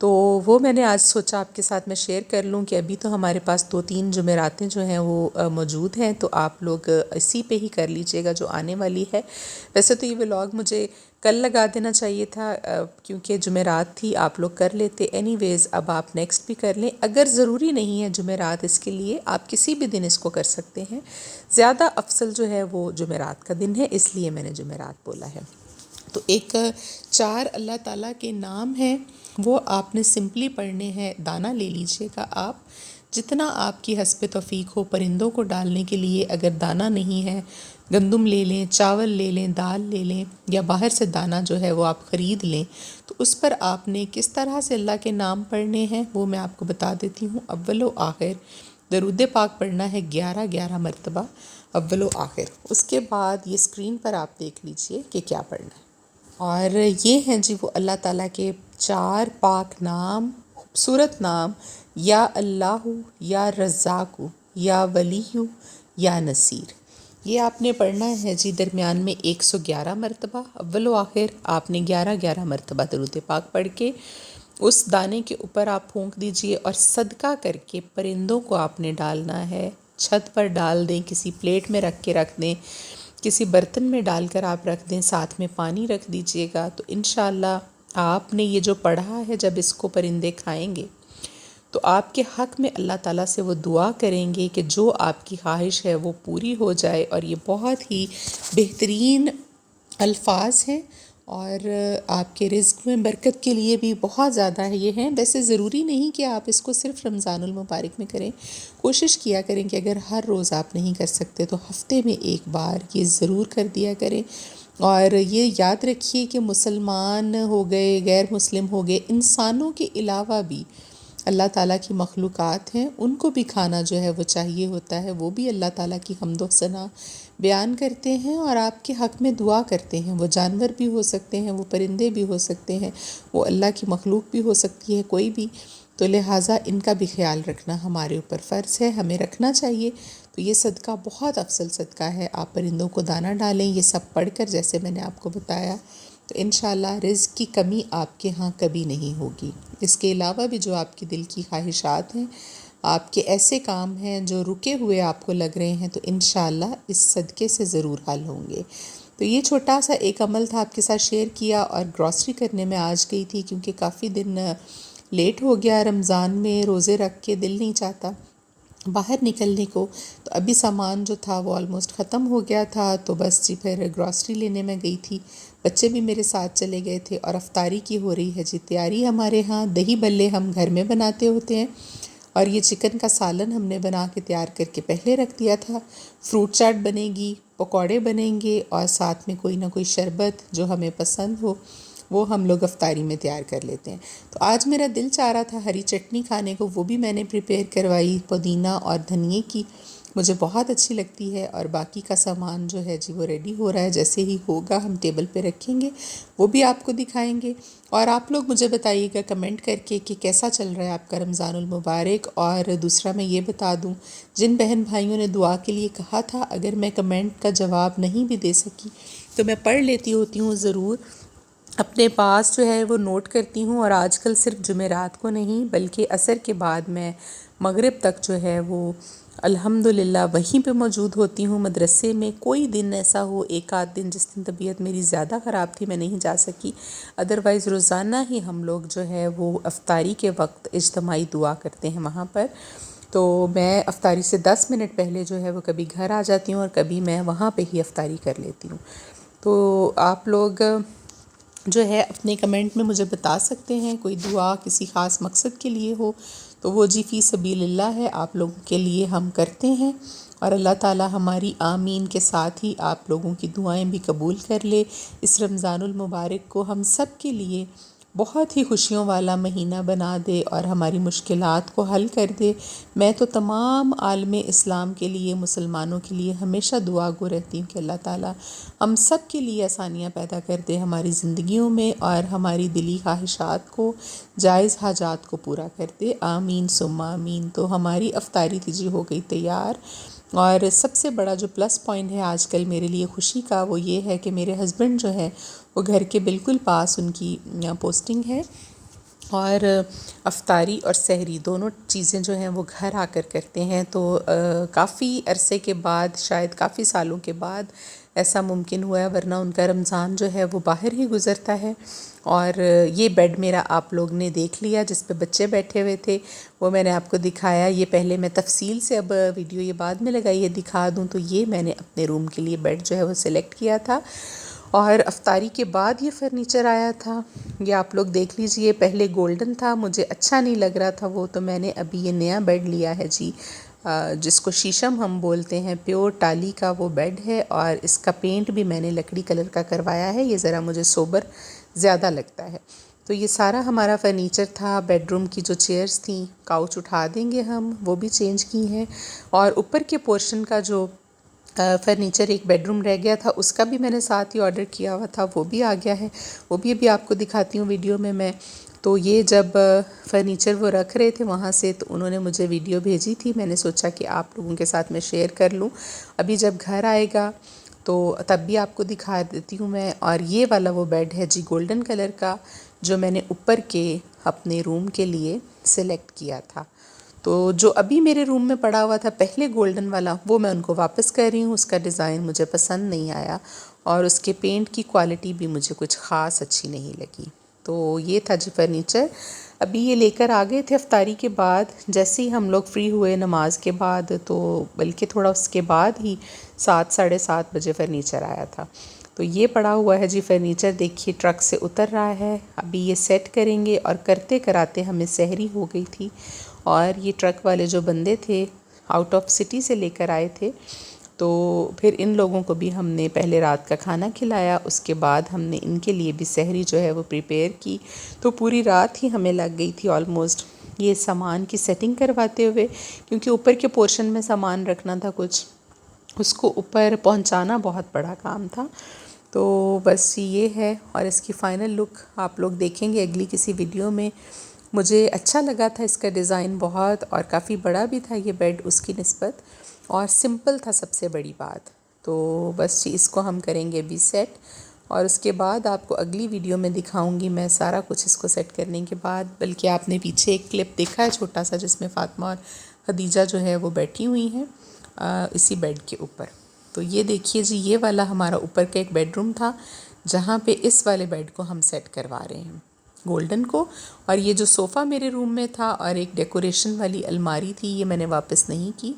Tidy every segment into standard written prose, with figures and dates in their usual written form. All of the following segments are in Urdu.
تو وہ میں نے آج سوچا آپ کے ساتھ میں شیئر کر لوں کہ ابھی تو ہمارے پاس 2-3 جمعراتیں جو ہیں وہ موجود ہیں، تو آپ لوگ اسی پہ ہی کر لیجئے گا جو آنے والی ہے۔ ویسے تو یہ ولاگ مجھے کل لگا دینا چاہیے تھا کیونکہ جمعرات تھی، آپ لوگ کر لیتے۔ اینی ویز اب آپ نیکسٹ بھی کر لیں، اگر ضروری نہیں ہے جمعرات اس کے لیے، آپ کسی بھی دن اس کو کر سکتے ہیں۔ زیادہ افضل جو ہے وہ جمعرات کا دن ہے، اس لیے میں نے جمعرات بولا ہے۔ تو ایک 4 اللہ تعالیٰ کے نام ہیں، وہ آپ نے سمپلی پڑھنے ہیں۔ دانہ لے لیجئے گا آپ، جتنا آپ کی حسب توفیق ہو پرندوں کو ڈالنے کے لیے۔ اگر دانہ نہیں ہے، گندم لے لیں، چاول لے لیں، دال لے لیں، یا باہر سے دانہ جو ہے وہ آپ خرید لیں۔ تو اس پر آپ نے کس طرح سے اللہ کے نام پڑھنے ہیں وہ میں آپ کو بتا دیتی ہوں۔ اول و آخر درود پاک پڑھنا ہے 11 مرتبہ، اول و آخر۔ اس کے بعد یہ اسکرین پر آپ دیکھ لیجئے کہ کیا پڑھنا ہے۔ اور یہ ہیں جی وہ اللہ تعالیٰ کے 4 پاک نام، خوبصورت نام: یا اللہ، یا رزاق، یا ولی، یا نصیر۔ یہ آپ نے پڑھنا ہے جی درمیان میں 111 مرتبہ، اول و آخر آپ نے 11 مرتبہ درود پاک پڑھ کے اس دانے کے اوپر آپ پھونک دیجئے، اور صدقہ کر کے پرندوں کو آپ نے ڈالنا ہے۔ چھت پر ڈال دیں، کسی پلیٹ میں رکھ کے رکھ دیں، کسی برتن میں ڈال کر آپ رکھ دیں، ساتھ میں پانی رکھ دیجئے گا۔ تو انشاءاللہ آپ نے یہ جو پڑھا ہے، جب اس کو پرندے کھائیں گے تو آپ کے حق میں اللہ تعالیٰ سے وہ دعا کریں گے کہ جو آپ کی خواہش ہے وہ پوری ہو جائے۔ اور یہ بہت ہی بہترین الفاظ ہیں، اور آپ کے رزق میں برکت کے لیے بھی بہت زیادہ یہ ہیں۔ ویسے ضروری نہیں کہ آپ اس کو صرف رمضان المبارک میں کریں، کوشش کیا کریں کہ اگر ہر روز آپ نہیں کر سکتے تو ہفتے میں ایک بار یہ ضرور کر دیا کریں۔ اور یہ یاد رکھیے کہ مسلمان ہو گئے، غیر مسلم ہو گئے، انسانوں کے علاوہ بھی اللہ تعالیٰ کی مخلوقات ہیں، ان کو بھی کھانا جو ہے وہ چاہیے ہوتا ہے۔ وہ بھی اللہ تعالیٰ کی حمد و ثنا بیان کرتے ہیں اور آپ کے حق میں دعا کرتے ہیں۔ وہ جانور بھی ہو سکتے ہیں، وہ پرندے بھی ہو سکتے ہیں، وہ اللہ کی مخلوق بھی ہو سکتی ہے، کوئی بھی۔ تو لہٰذا ان کا بھی خیال رکھنا ہمارے اوپر فرض ہے، ہمیں رکھنا چاہیے۔ تو یہ صدقہ بہت افضل صدقہ ہے۔ آپ پرندوں کو دانہ ڈالیں، یہ سب پڑھ کر جیسے میں نے آپ کو بتایا، تو انشاءاللہ رزق کی کمی آپ کے ہاں کبھی نہیں ہوگی۔ اس کے علاوہ بھی جو آپ کی دل کی خواہشات ہیں، آپ کے ایسے کام ہیں جو رکے ہوئے آپ کو لگ رہے ہیں، تو انشاءاللہ اس صدقے سے ضرور حل ہوں گے۔ تو یہ چھوٹا سا ایک عمل تھا، آپ کے ساتھ شیئر کیا۔ اور گروسری کرنے میں آج گئی تھی کیونکہ کافی دن لیٹ ہو گیا، رمضان میں روزے رکھ کے دل نہیں چاہتا باہر نکلنے کو، تو ابھی سامان جو تھا وہ آلموسٹ ختم ہو گیا تھا، تو بس جی پھر گروسری لینے میں گئی تھی۔ بچے بھی میرے ساتھ چلے گئے تھے، اور افطاری کی ہو رہی ہے جی تیاری۔ ہمارے ہاں دہی بلے ہم گھر میں بناتے ہوتے ہیں، اور یہ چکن کا سالن ہم نے بنا کے تیار کر کے پہلے رکھ دیا تھا۔ فروٹ چاٹ بنے گی، پکوڑے بنیں گے، اور ساتھ میں کوئی نہ کوئی شربت جو ہمیں پسند ہو وہ ہم لوگ افطاری میں تیار کر لیتے ہیں۔ تو آج میرا دل چاہ رہا تھا ہری چٹنی کھانے کو، وہ بھی میں نے پریپیئر کروائی، پودینہ اور دھنیے کی، مجھے بہت اچھی لگتی ہے۔ اور باقی کا سامان جو ہے جی وہ ریڈی ہو رہا ہے، جیسے ہی ہوگا ہم ٹیبل پہ رکھیں گے، وہ بھی آپ کو دکھائیں گے۔ اور آپ لوگ مجھے بتائیے گا کمنٹ کر کے کہ کیسا چل رہا ہے آپ کا رمضان المبارک۔ اور دوسرا میں یہ بتا دوں، جن بہن بھائیوں نے دعا کے لیے کہا تھا، اگر میں کمنٹ کا جواب نہیں بھی دے سکی تو میں پڑھ لیتی ہوتی ہوں ضرور، اپنے پاس جو ہے وہ نوٹ کرتی ہوں۔ اور آج کل صرف جمعرات کو نہیں بلکہ عصر کے بعد میں مغرب تک جو ہے وہ الحمدللہ وہیں پہ موجود ہوتی ہوں مدرسے میں۔ کوئی دن ایسا ہو، ایک آدھ دن جس دن طبیعت میری زیادہ خراب تھی میں نہیں جا سکی، ادروائز روزانہ ہی ہم لوگ جو ہے وہ افطاری کے وقت اجتماعی دعا کرتے ہیں وہاں پر۔ تو میں افطاری سے 10 منٹ پہلے جو ہے وہ کبھی گھر آ جاتی ہوں، اور کبھی میں وہاں پہ ہی افطاری کر لیتی ہوں۔ تو آپ لوگ جو ہے اپنے کمنٹ میں مجھے بتا سکتے ہیں، کوئی دعا کسی خاص مقصد کے لیے ہو تو وہ جی فی سبیل اللہ ہے، آپ لوگوں کے لیے ہم کرتے ہیں۔ اور اللہ تعالی ہماری آمین کے ساتھ ہی آپ لوگوں کی دعائیں بھی قبول کر لے۔ اس رمضان المبارک کو ہم سب کے لیے بہت ہی خوشیوں والا مہینہ بنا دے اور ہماری مشکلات کو حل کر دے۔ میں تو تمام عالم اسلام کے لیے، مسلمانوں کے لیے ہمیشہ دعا گو رہتی ہوں کہ اللہ تعالیٰ ہم سب کے لیے آسانیاں پیدا کر دے ہماری زندگیوں میں، اور ہماری دلی خواہشات کو، جائز حاجات کو پورا کر دے۔ آمین ثم آمین۔ تو ہماری افطاری تھی جی ہو گئی تیار۔ اور سب سے بڑا جو پلس پوائنٹ ہے آج کل میرے لیے خوشی کا، وہ یہ ہے کہ میرے ہسبینڈ جو ہے وہ گھر کے بالکل پاس ان کی پوسٹنگ ہے، اور افطاری اور سحری دونوں چیزیں جو ہیں وہ گھر آ کر کرتے ہیں، تو کافی عرصے کے بعد، شاید کافی سالوں کے بعد ایسا ممکن ہوا ہے، ورنہ ان کا رمضان جو ہے وہ باہر ہی گزرتا ہے۔ اور یہ بیڈ میرا آپ لوگ نے دیکھ لیا جس پہ بچے بیٹھے ہوئے تھے، وہ میں نے آپ کو دکھایا۔ یہ پہلے میں تفصیل سے، اب ویڈیو یہ بعد میں لگائی ہے دکھا دوں، تو یہ میں نے اپنے روم کے لیے بیڈ جو ہے وہ سلیکٹ کیا تھا۔ اور افطاری کے بعد یہ فرنیچر آیا تھا، یہ آپ لوگ دیکھ لیجئے۔ پہلے گولڈن تھا، مجھے اچھا نہیں لگ رہا تھا وہ، تو میں نے ابھی یہ نیا بیڈ لیا ہے جی، جس کو شیشم ہم بولتے ہیں، پیور ٹالی کا وہ بیڈ ہے، اور اس کا پینٹ بھی میں نے لکڑی کلر کا کروایا ہے، یہ ذرا مجھے سوبر زیادہ لگتا ہے۔ تو یہ سارا ہمارا فرنیچر تھا۔ بیڈ روم کی جو چیئرز تھیں، کاؤچ اٹھا دیں گے ہم، وہ بھی چینج کی ہیں، اور اوپر کے پورشن کا جو فرنیچر ایک بیڈ روم رہ گیا تھا، اس کا بھی میں نے ساتھ ہی آرڈر کیا ہوا تھا، وہ بھی آ گیا ہے، وہ بھی ابھی آپ کو دکھاتی ہوں ویڈیو میں۔ تو یہ جب فرنیچر وہ رکھ رہے تھے وہاں سے، تو انہوں نے مجھے ویڈیو بھیجی تھی، میں نے سوچا کہ آپ لوگوں کے ساتھ میں شیئر کر لوں۔ ابھی جب گھر آئے گا تو تب بھی آپ کو دکھا دیتی ہوں میں۔ اور یہ والا وہ بیڈ ہے جی، گولڈن کلر کا، جو میں نے اوپر کے اپنے روم کے لیے سلیکٹ کیا تھا۔ تو جو ابھی میرے روم میں پڑا ہوا تھا پہلے گولڈن والا، وہ میں ان کو واپس کر رہی ہوں، اس کا ڈیزائن مجھے پسند نہیں آیا، اور اس کے پینٹ کی کوالٹی بھی مجھے کچھ خاص اچھی نہیں لگی۔ تو یہ تھا جی فرنیچر، ابھی یہ لے کر آ گئے تھے افطاری کے بعد، جیسے ہی ہم لوگ فری ہوئے نماز کے بعد، تو بلکہ تھوڑا اس کے بعد ہی 7 ساڑھے 7 بجے فرنیچر آیا تھا۔ تو یہ پڑا ہوا ہے جی فرنیچر، دیکھیے ٹرک سے اتر رہا ہے، ابھی یہ سیٹ کریں گے، اور کرتے کراتے ہمیں سحری ہو گئی تھی۔ اور یہ ٹرک والے جو بندے تھے آؤٹ آف سٹی سے لے کر آئے تھے، تو پھر ان لوگوں کو بھی ہم نے پہلے رات کا کھانا کھلایا، اس کے بعد ہم نے ان کے لیے بھی سحری جو ہے وہ پریپیئر کی۔ تو پوری رات ہی ہمیں لگ گئی تھی آلموسٹ یہ سامان کی سیٹنگ کرواتے ہوئے، کیونکہ اوپر کے پورشن میں سامان رکھنا تھا کچھ، اس کو اوپر پہنچانا بہت بڑا کام تھا۔ تو بس یہ ہے، اور اس کی فائنل لک آپ لوگ دیکھیں گے اگلی کسی ویڈیو میں۔ مجھے اچھا لگا تھا اس کا ڈیزائن بہت، اور کافی بڑا بھی تھا یہ بیڈ اس کی نسبت، اور سمپل تھا سب سے بڑی بات۔ تو بس جی اس کو ہم کریں گے بھی سیٹ، اور اس کے بعد آپ کو اگلی ویڈیو میں دکھاؤں گی میں سارا کچھ اس کو سیٹ کرنے کے بعد۔ بلکہ آپ نے پیچھے ایک کلپ دیکھا ہے چھوٹا سا، جس میں فاطمہ اور خدیجہ جو ہے وہ بیٹھی ہوئی ہیں اسی بیڈ کے اوپر۔ تو یہ دیکھیے جی، یہ والا ہمارا اوپر کا ایک بیڈ روم تھا، جہاں پہ اس والے بیڈ کو ہم سیٹ کروا رہے ہیں، گولڈن کو۔ اور یہ جو صوفہ میرے روم میں تھا، اور ایک ڈیکوریشن والی الماری تھی، یہ میں نے واپس نہیں کی،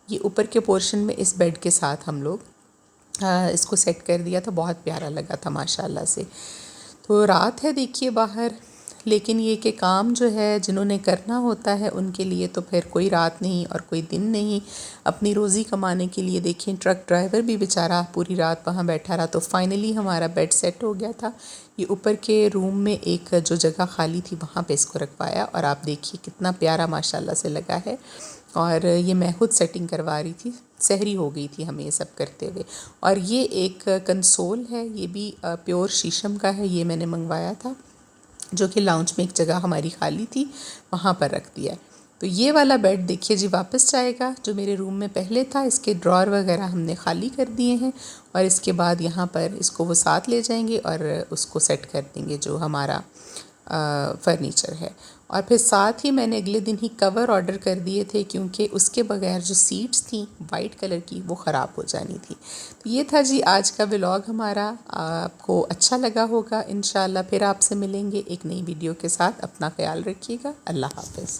یہ اوپر کے پورشن میں اس بیڈ کے ساتھ ہم لوگ اس کو سیٹ کر دیا تھا، بہت پیارا لگا تھا ماشاءاللہ سے۔ تو رات ہے دیکھیے باہر، لیکن یہ کہ کام جو ہے جنہوں نے کرنا ہوتا ہے ان کے لیے تو پھر کوئی رات نہیں اور کوئی دن نہیں، اپنی روزی کمانے کے لیے۔ دیکھیں ٹرک ڈرائیور بھی بیچارہ پوری رات وہاں بیٹھا رہا، تو فائنلی ہمارا بیڈ سیٹ ہو گیا تھا۔ یہ اوپر کے روم میں ایک جو جگہ خالی تھی وہاں پہ اس کو رکھوایا، اور آپ دیکھیے کتنا پیارا ماشاءاللہ سے لگا ہے۔ اور یہ میں خود سیٹنگ کروا رہی تھی، سحری ہو گئی تھی ہمیں یہ سب کرتے ہوئے۔ اور یہ ایک کنسول ہے، یہ بھی پیور شیشم کا ہے، یہ میں نے منگوایا تھا، جو کہ لاؤنج میں ایک جگہ ہماری خالی تھی وہاں پر رکھ دیا ہے۔ تو یہ والا بیڈ دیکھیے جی واپس جائے گا، جو میرے روم میں پہلے تھا، اس کے ڈرار وغیرہ ہم نے خالی کر دیے ہیں، اور اس کے بعد یہاں پر اس کو وہ ساتھ لے جائیں گے اور اس کو سیٹ کر دیں گے جو ہمارا فرنیچر ہے۔ اور پھر ساتھ ہی میں نے اگلے دن ہی کور آرڈر کر دیے تھے، کیونکہ اس کے بغیر جو سیٹس تھیں وائٹ کلر کی وہ خراب ہو جانی تھی۔ تو یہ تھا جی آج کا ولاگ ہمارا، آپ کو اچھا لگا ہوگا انشاءاللہ۔ پھر آپ سے ملیں گے ایک نئی ویڈیو کے ساتھ، اپنا خیال رکھیے گا، اللہ حافظ۔